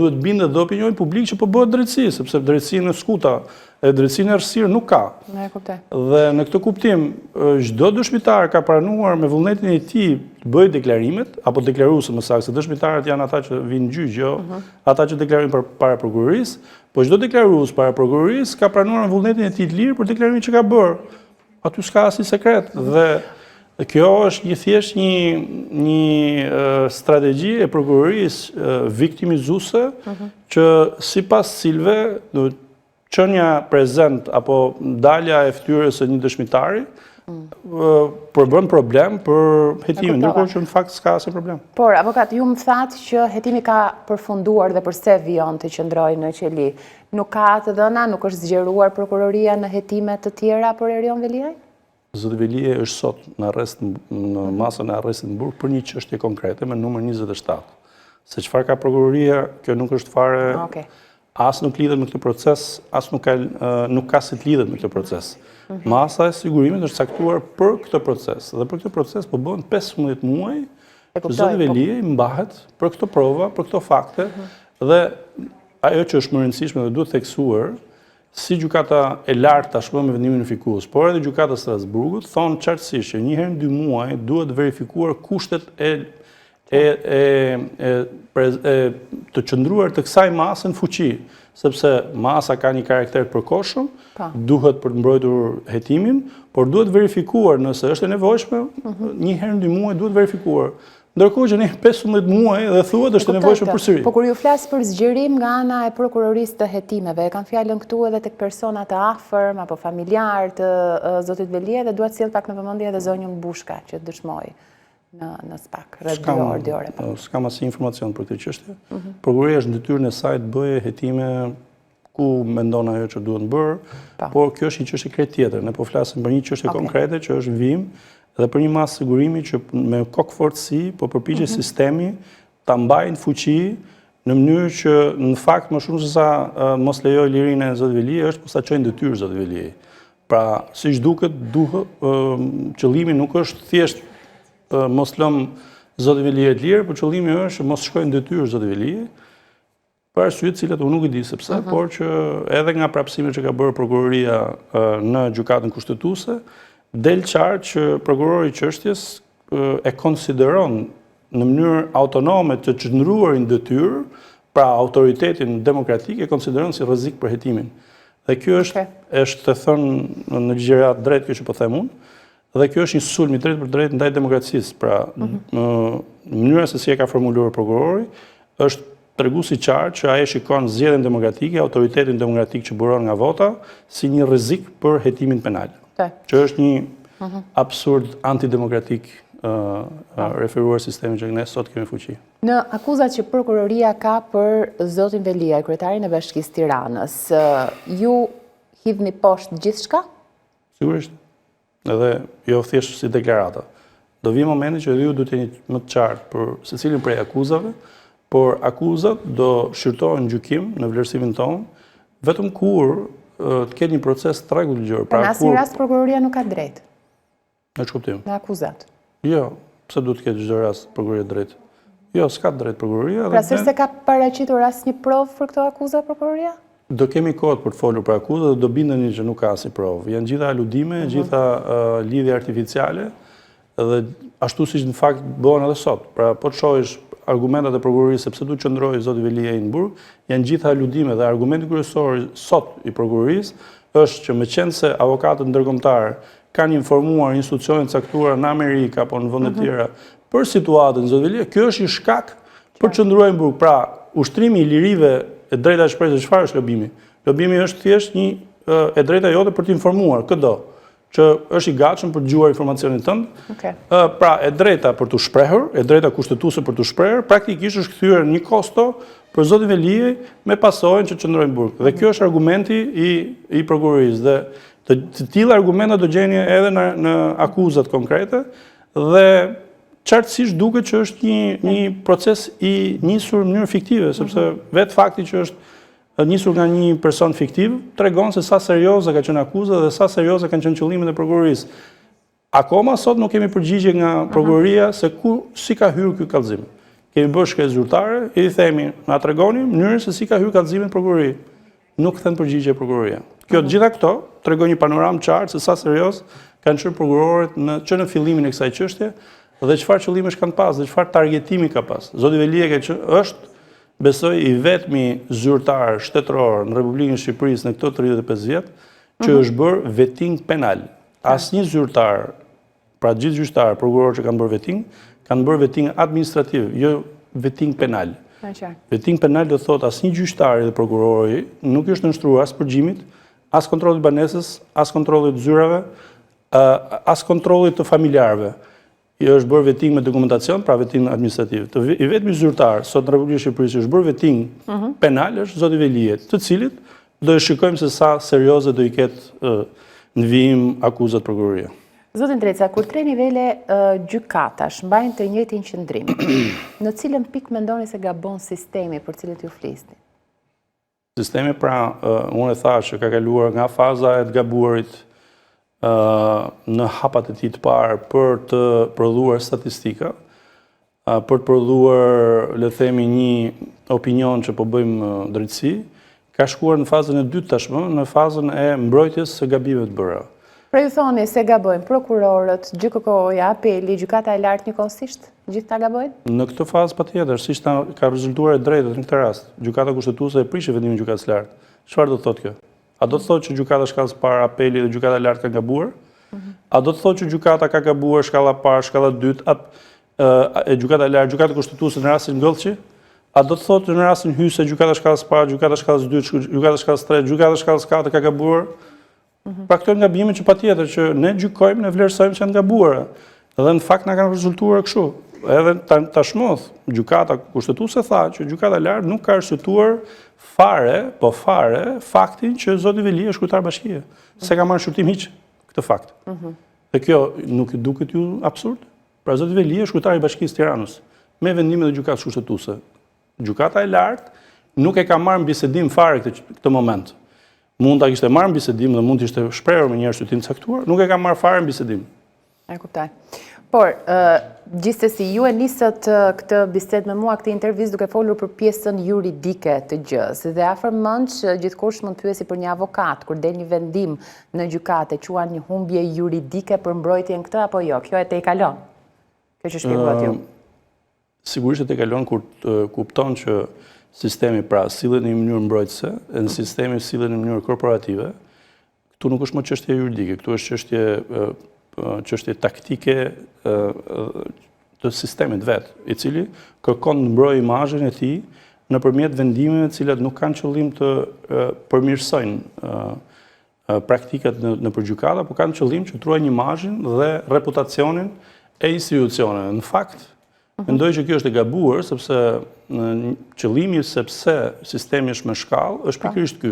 duhet bindet dhe opinioni publik që po bëhet drejtësi, sepse drejtësinë e skuta e drejtësinë e errësirë nuk ka. Dhe në këtë kuptim, çdo dëshmitar ka pranuar me vullnetin e tij të bëjë deklarimet, apo deklaruese më saktë, se dëshmitarët janë ata që vinë në gjyq, jo ata që deklarojnë përpara prokurorisë, po çdo deklarues para prokurorisë ka pranuar me vullnetin e tij të lirë për deklarimin që ka bërë. Aty s'ka asnjë sekret dhe kjo është thjesht një strategji e prokurorisë viktimizuese që sipas cilëve qënia prezent apo dalja e fytyrës së një dëshmitari përbën problem për hetimin, ndërkohë që në fakt s'ka asnjë problem. Por, avokat, ju më thatë që hetimi ka përfunduar dhe përse vijon të qëndrojë në qeli. Nuk ka të dhëna, nuk është zgjeruar prokuroria në hetime të tjera për Erion Veliaj? Zoti Veliaj është sot në masën e arrestit në Burg për një çështje konkrete me numër 27. Se çfarë ka prokuroria, kjo nuk është fare, as nuk lidhet me këtë proces, as nuk ka si të lidhet me këtë proces. Masa e sigurimit është caktuar për këtë proces, dhe për këtë proces po bëhen 15 muaj që zoti Veliaj mbahet për këto prova, për këto fakte, dhe ajo që është më rëndësishme dhe duhet theksuar, si gjykata e lartë tashmë me vendimin unifikues, por edhe gjykata e Strasburgut thonë qartësisht që një herë në 2 muaj duhet verifikuar kushtet të qëndruar të kësaj mase në fuqi, sepse masa ka një karakter të përkohshëm, duhet për të mbrojtur hetimin, por duhet verifikuar nëse është e nevojshme, një herë në 2 muaj duhet verifikuar. Ndërkohë që ne 15 muaj dhe thuhet është e nevojshme përsëri. Po kur ju flas për zgjerim nga ana e prokurorisë të hetimeve, kanë fjalën këtu edhe tek persona të afërm apo familjar të zotit Veliaj dhe duhet sjell pak në vëmendje edhe zonjën Bushka që dëshmoi në SPAK rreth 2 orë. S'kam asnjë informacion për këtë çështje. Prokuroria është në detyrën e saj të bëjë hetime ku mendon ajo që duhet bërë, por kjo është një çështje krejt tjetër. Ne po flasim për një çështje konkrete që është vim dhe për një masë sigurimi që me kokë fortësi, po përpiqet sistemi ta mbajë në fuqi në mënyrë që në fakt më shumë se sa mos lejoj lirinë e zotit Veliaj është posa çojnë detyrë zotit Veliaj. Pra, siç duket, qëllimi nuk është thjesht mos lëm zotit Veliaj të lirë, por qëllimi është mos shkojnë detyrë zotit Veliaj, për arsye të cilat unë nuk i di sepse, por që edhe nga prapësimet që ka bërë prokuroria në gjykatën kushtetuese, del qartë që prokurori i çështjes e konsideron në mënyrë autonome të qëndruar në detyrë, pra autoritetin demokratik e konsideron si rrezik për hetimin. Dhe kjo është të thënë në ligjërat drejt kjo që po them unë, dhe kjo është një sulm i drejt për drejt ndaj demokracisë. Pra, në mënyra se si e ka formuluar prokurori, është treguesi qartë që ai shikon zgjedhjen demokratike, autoritetin demokratik që buron nga vota, si një rrezik për hetimin penal. Që është një absurd antidemokratik referuar sistemin që ne sot kemi fuqi. Në akuzat që prokuroria ka për zotin Veliaj, kryetarin e Bashkisë Tiranës, ju hidhni poshtë gjithçka? Sigurisht. Edhe jo thjesht si deklarata. Do vi momenti që ju do të jeni më të qartë për secilin prej akuzave, por akuzat do shqyrtohen në gjykim në vlerësimin tonë, vetëm kur të ketë një proces të rregullt ligjor. Në asnjë rast prokuroria nuk ka drejt. Në ç'kuptim? Në akuzat. Jo, pse duhet të ketë çdo rast prokuroria drejt? Jo, s'ka drejt prokuroria. Pra se ka paraqitur asnjë provë për këto akuza prokuroria? Do kemi kohë për të folur për akuzat dhe do bindeni që nuk ka asnjë provë. Janë gjitha aludime, gjitha lidhje artificiale dhe ashtu siç në fakt bëhen edhe sot. Pra po të shohësh argumentat e prokurorisë sepse du qëndroi zoti Veliaj në Burg, janë gjitha aludime dhe argumenti kryesor sot i prokurorisë është që meqense se avokatët ndërkombëtar kanë informuar institucionet caktuara në Amerikë apo në vende të tjera për situatën e zotit Veliaj, kjo është një shkak për qëndruar në Burg. Pra, ushtrimi i lirive e drejta e shpresës çfarë është lobimi? Lobimi është thjesht një e drejta jote për të informuar çdo që është i gatshëm për të dëgjuar informacionin tënd. Pra, e drejta për të shprehur, e drejta kushtetuese për të shprehur, praktikisht është kthyer një kosto për zotin Veliaj me pasojën që qëndroi në Burg. Dhe kjo është argumenti i prokurorisë dhe të tilla argumenta do gjeni edhe në akuzat konkrete dhe qartësisht duket që është një proces i nisur në mënyrë fiktive, sepse vetë fakti që është nisur nga një person fiktiv, tregon se sa serioze ka qenë akuza dhe sa serioze kanë qenë qëllimet e prokurorisë. Akoma sot nuk kemi përgjigje nga prokuroria se si ka hyrë ky kallëzim. kemi bërë shkresë zyrtare, i themi, na tregoni mënyrën se si ka hyrë kallëzimi në prokurori. Nuk thënë përgjigje prokuroria. Kjo të gjitha këto tregon një panoramë qartë se sa serioz kanë qenë prokurorët që në fillimin e kësaj çështje dhe çfarë qëllimesh kanë pas, dhe çfarë targetimi ka pas. Zoti Velia është, besoj, i vetmi zyrtar shtetëror në Republikën e Shqipërisë në këto 35 vjet që është bërë vetting penal. Asnjë zyrtar, pra gjithë gjyqtarë, prokurorë që kanë bërë vetting, kanë bërë vetting administrativ, jo vetting penal. Vetting penal do thotë asnjë gjyqtari dhe prokurori nuk është nështruar as përgjimit, as kontrollit banesës, as kontrollit zyrave, as kontrollit të familjarëve. Jo është bërë vetting me dokumentacion, pra vetting administrativ. I vetmi zyrtar sot në Republikën e Shqipërisë është bërë vetting penal është zoti Velie, të cilit do e shikojmë se sa serioze do i ketë në vijim akuzat prokuroria. Zotin Dreca, kur 3 nivele gjykatash mbajnë të njëjtin qëndrim, në cilën pikë mendoni se gabon sistemi për cilët ju flisni? Sistemi, pra, unë e thash që ka kaluar nga faza e të gabuarit në hapat e tij të parë për të prodhuar statistika, për të prodhuar, le të themi, një opinion që po bëjmë drejtësi, ka shkuar në fazën e dytë tashmë, në fazën e mbrojtjes së gabimeve të bëra. Pra ju thoni se gabojnë prokurorët, GKK-ja, apeli, gjykata e lartë njëkohësisht, gjithë ta gabojnë? Në këtë fazë patjetër, siç ka rezultuar e drejtë në këtë rast, gjykata kushtetuese e prishi vendimin e gjykatës së lartë. Çfarë do të thotë kjo? A do të thotë që gjykata shkallës parë, apeli dhe gjykata e lartë kanë gabuar? A do të thotë që gjykata ka gabuar shkalla parë, shkalla dytë, gjykata e lartë, gjykata kushtetuese në rastin Ngëllçi? A do të thotë në rastin Hyse, gjykata shkallës parë, gjykata shkallës dytë, gjykata shkallës tretë, gjykata shkallës katër ka gabuar? Pra këto janë gabime që patjetër që ne gjykojmë, ne vlerësojmë që janë gabuara. Dhe në fakt na kanë rezultuar kështu. Edhe tashmoth, gjykata kushtetuese tha që gjykata e lartë nuk ka arsyetuar fare faktin që zoti Veli është kryetar bashkie. Se ka marrë shqyrtim hiç këtë fakt. Dhe kjo nuk ju duket ju absurd? Pra zoti Veli është kryetari i Bashkisë Tiranës me vendimin e gjykatës kushtetuese. Gjykata e lartë nuk e ka marrë në bisedim fare këtë moment. Mund ta kishte marrë në bisedim dhe mund të ishte shprehur me një arsyetim të caktuar, nuk e ka marrë fare në bisedim. E kuptoj. Por, gjithsesi, ju e nisët këtë bisedë me mua, këtë intervistë duke folur për pjesën juridike të gjës, dhe afërmend që gjithkush mund të pyesi për një avokat, kur del një vendim në gjykate, quan një humbje juridike për mbrojtjen këtë apo jo? Kjo e te i kalon? Kjo që shpjeguat ju? Sigurisht e te kalon kur kupton që sistemi pra sillet në një mënyrë mbrojtëse, e në sistemi sillet në mënyrë korporative, këtu nuk është më çështje juridike, këtu është çështje taktike të sistemit vet, i cili kërkon të mbrojë imazhin e tij nëpërmjet vendimeve të cilat nuk kanë qëllim të përmirësojnë praktikat në gjykata, por kanë qëllim që truajnë imazhin dhe reputacionin e institucioneve. Në fakt, mendoj që kjo është e gabuar, sepse qëllimi sepse sistemi është me shkallë, është pikërisht ky.